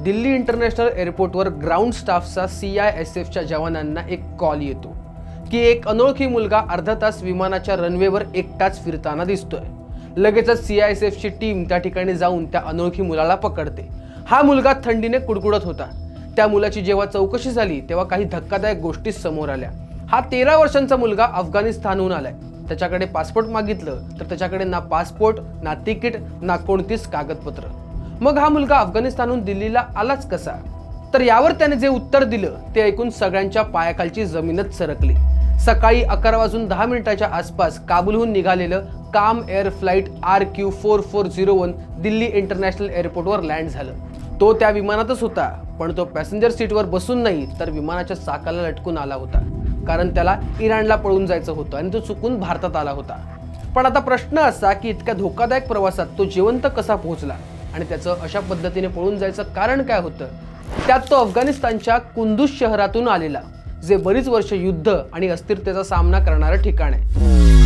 Delhi international एअरपोर्टवर ground स्टाफचा CISFच्या जवानांना एक कॉल येतो की एक अनोळखी मुलगा अर्धा तास विमानाच्या रनवेवर एकटाच फिरताना दिसतोय। लगेचच CISFची टीम त्या ठिकाणी जाऊन त्या अनोळखी मुलाला पकडते। हा मुलगा थंडीने कुडकुडत होता। त्या मुलाची जेव्हा चौकशी झाली तेव्हा काही धक्कादायक गोष्टी समोर आल्या। हा 13 वर्षांचा मुलगा अफगाणिस्तानहून आलाय। त्याच्याकडे पासपोर्ट मागितलं तर त्याच्याकडे ना पासपोर्ट, ना तिकीट, ना कोणतीच कागदपत्र। मग हा मुलगा अफगाणिस्तानहून दिल्लीला आलाच कसा? तर यावर त्याने जे उत्तर दिलं ते ऐकून सगळ्यांच्या पायाखालची जमीनच सरकली। सकाळी 11:10 आसपास काबूलहून निघालेलं काम air flight RQ4401 Delhi international एअरपोर्टवर लँड झालं। तो त्या विमानातच होता, पण तो पॅसेंजर सीटवर बसून नाही तर विमानाच्या चाकाला लटकून आला होता, कारण त्याला इराणला पळून जायचं होतं आणि तो चुकून भारतात आला होता। पण आता प्रश्न असा की इतक्या धोकादायक प्रवासात तो जिवंत कसा पोहोचला आणि त्याचं अशा पद्धतीने पळून जायचं कारण काय होतं? त्यात तो अफगाणिस्तानच्या कुंदूज शहरातून आलेला, जे बरीच वर्ष युद्ध आणि अस्थिरतेचा सामना करणारं ठिकाण आहे।